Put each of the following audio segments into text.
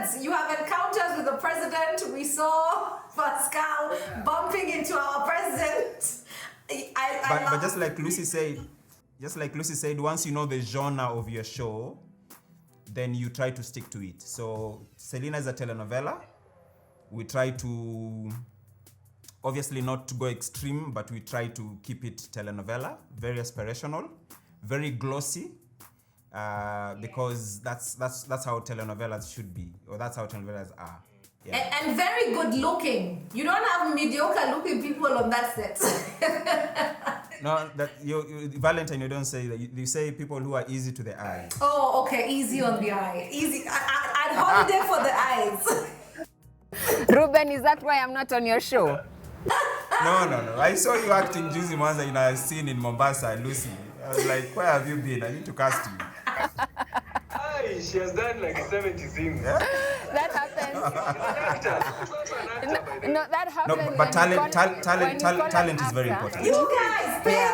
words. You have encounters with the president. We saw Pascal bumping into our president. But just like Lucy said, once you know the genre of your show, then you try to stick to it. So Selena is a telenovela. We try to, obviously not to go extreme, but we try to keep it telenovela, very aspirational, very glossy, because that's how telenovelas should be, or that's how telenovelas are. Yeah. And very good looking. You don't have mediocre looking people on that set. No, that you Valentine, you don't say that. You say people who are easy to the eye. Oh, okay, easy on the eye. Easy. I'd holiday for the eyes. Ruben, is that why I'm not on your show? No. I saw you acting Juicy Mwanza in a scene in Mombasa, Lucy. I was like, where have you been? I need to cast you. She has done like 70 scenes. Yeah? That happens. No, that happens. No, but talent is very important. You guys, pay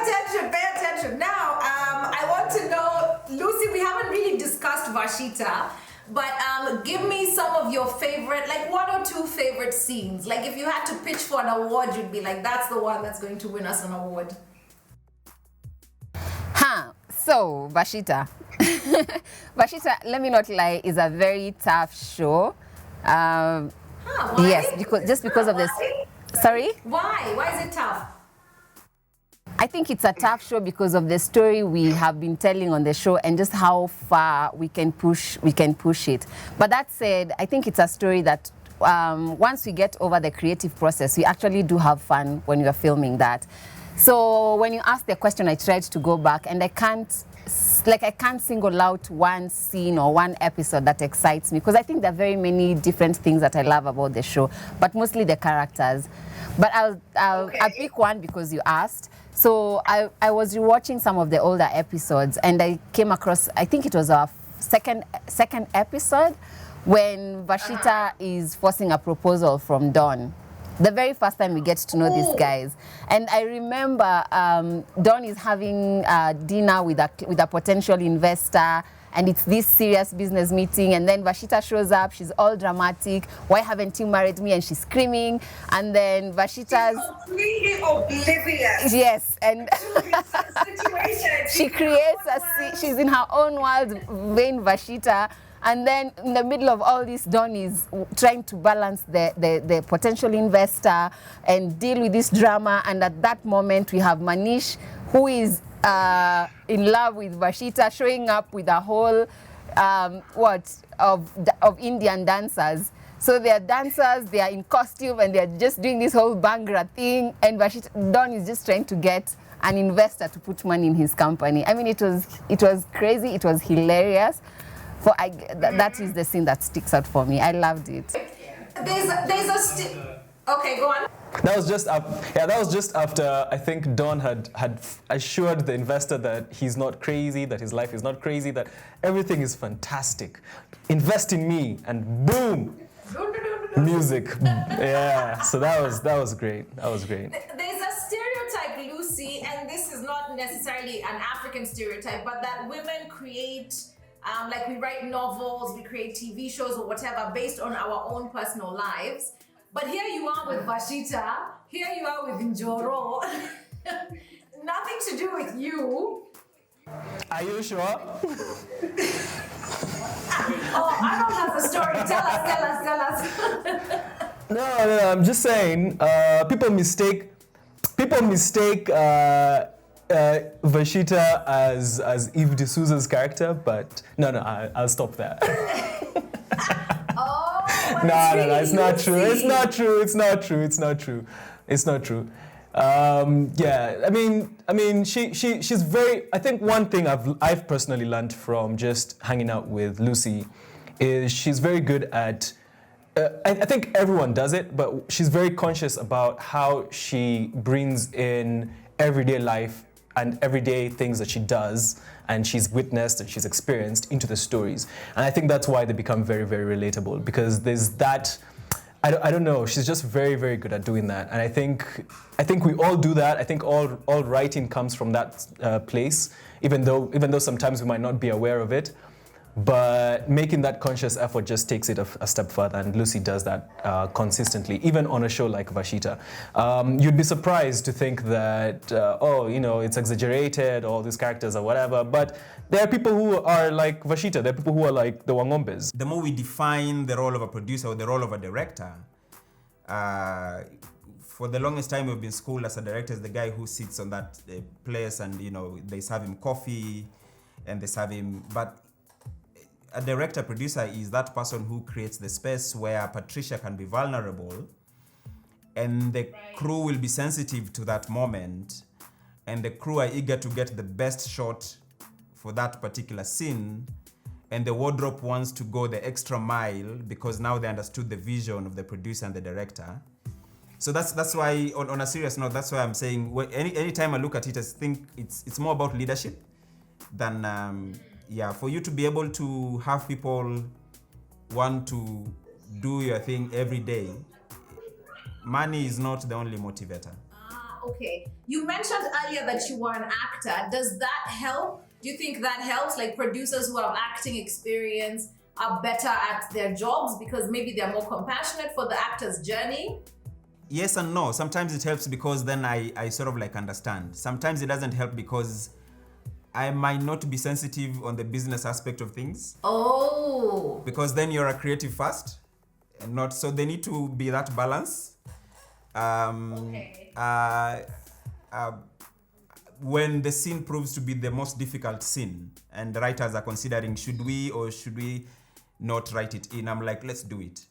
attention. Now, I want to know, Lucy, we haven't really discussed Vashita, but give me some of your favorite, like 1 or 2 favorite scenes. Like if you had to pitch for an award, you'd be like, that's the one that's going to win us an award. So, Vashita. Vashita, let me not lie, is a very tough show. Why? Yes, because of this. Sorry? Why? Why is it tough? I think it's a tough show because of the story we have been telling on the show and just how far we can push it. But that said, I think it's a story that once we get over the creative process, we actually do have fun when we are filming that. So when you ask the question, I tried to go back, and I can't single out one scene or one episode that excites me, because I think there are very many different things that I love about the show, but mostly the characters. But I'll pick one because you asked. So I was rewatching some of the older episodes, and I came across, I think it was our second episode, when Vashita is forcing a proposal from Dawn. The very first time we get to know these guys. And I remember Dawn is having dinner with a potential investor, and it's this serious business meeting, and then Vashita shows up, she's all dramatic, why haven't you married me? And she's screaming, and then Vashita's... She's completely oblivious. Yes, and she creates she's in her own world, vain Vashita. And then in the middle of all this, Dawn is trying to balance the potential investor and deal with this drama. And at that moment, we have Manish, who is in love with Vashita, showing up with a whole of Indian dancers. So they are dancers, they are in costume, and they are just doing this whole Bhangra thing. And Dawn is just trying to get an investor to put money in his company. I mean, it was crazy. It was hilarious. That is the scene that sticks out for me. I loved it. Okay, go on. That was just after I think Dawn had assured the investor that he's not crazy, that his life is not crazy, that everything is fantastic. Invest in me, and boom, music. Yeah. So that was great. That was great. There's a stereotype, Lucy, and this is not necessarily an African stereotype, but that women create. Like we write novels, we create TV shows or whatever based on our own personal lives. But here you are with Vashita, here you are with Njoro. Nothing to do with you. Are you sure? Oh, I don't have the story. Tell us. No, I'm just saying, people mistake Vashita as Eve D'Souza's character, but no, I'll stop that. No, it's not true. It's not true. Yeah, I mean, she's very. I think one thing I've personally learned from just hanging out with Lucy is she's very good at. I think everyone does it, but she's very conscious about how she brings in everyday life and everyday things that she does and she's witnessed and she's experienced into the stories. And I think that's why they become very, very relatable, because there's that, I don't know, she's just very, very good at doing that. And I think we all do that. I think all writing comes from that place, even though sometimes we might not be aware of it. but making that conscious effort just takes it a step further, and Lucy does that consistently, even on a show like Vashita. You'd be surprised to think that, it's exaggerated, all these characters or whatever, but there are people who are like Vashita, there are people who are like the Wangombes. The more we define the role of a producer or the role of a director, for the longest time we've been schooled as a director as the guy who sits on that place and, they serve him coffee and they serve him, but a director producer is that person who creates the space where Patricia can be vulnerable and the crew will be sensitive to that moment and the crew are eager to get the best shot for that particular scene, and the wardrobe wants to go the extra mile because now they understood the vision of the producer and the director. So that's why, on a serious note, that's why I'm saying anytime I look at it, I think it's more about leadership than for you to be able to have people want to do your thing every day. Money is not the only motivator. Okay. You mentioned earlier that you were an actor. Does that help? Do you think that helps? Like producers who have acting experience are better at their jobs because maybe they're more compassionate for the actor's journey? Yes and no. Sometimes it helps because then I sort of like understand. Sometimes it doesn't help because I might not be sensitive on the business aspect of things. Oh. Because then you're a creative first, and not so. They need to be that balance. Okay. When the scene proves to be the most difficult scene, and the writers are considering should we or should we not write it in, I'm like, let's do it.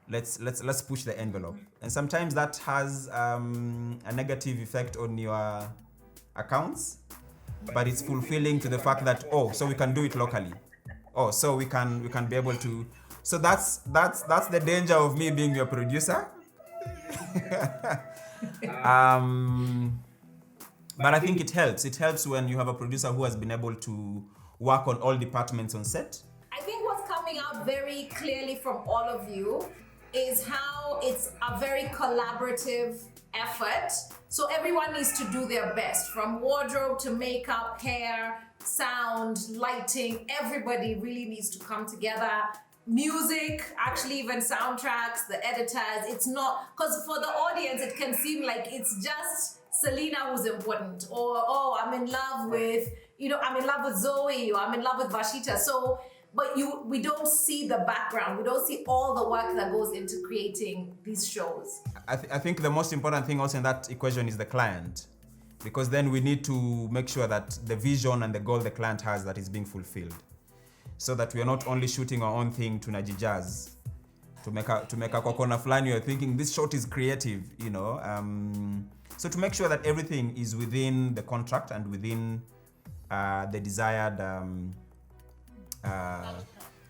Let's push the envelope. And sometimes that has a negative effect on your accounts. But it's fulfilling to the fact that so we can do it locally, so we can be able to. So that's the danger of me being your producer. But I think it helps. It helps when you have a producer who has been able to work on all departments on set. I think what's coming out very clearly from all of you is how it's a very collaborative effort. So everyone needs to do their best, from wardrobe to makeup, hair, sound, lighting. Everybody really needs to come together. Music, actually even soundtracks, the editors. It's not, because for the audience it can seem like it's just Selena who's important, or I'm in love with, I'm in love with Zoe, or I'm in love with Vashita. So but we don't see the background. We don't see all the work that goes into creating these shows. I think the most important thing also in that equation is the client, because then we need to make sure that the vision and the goal the client has, that is being fulfilled, so that we are not only shooting our own thing to najijaz, to make a kokona flani. You're thinking this shot is creative, so to make sure that everything is within the contract and within the desired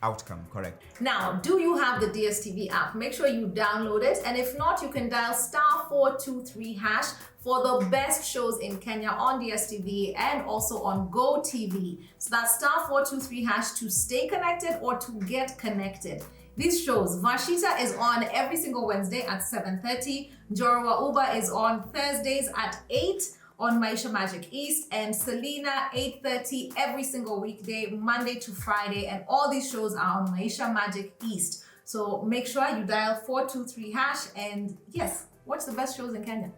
outcome, correct. Now, do you have the DStv app? Make sure you download it, and if not, you can dial *423# for the best shows in Kenya on DStv and also on GoTV. So that's *423# to stay connected or to get connected. These shows, Vashita is on every single Wednesday at 7:30. Jorwa Uba is on Thursdays at 8 on Maisha Magic East, and Selena 8:30 every single weekday, Monday to Friday, and all these shows are on Maisha Magic East. So make sure you dial *423# and yes, watch the best shows in Kenya.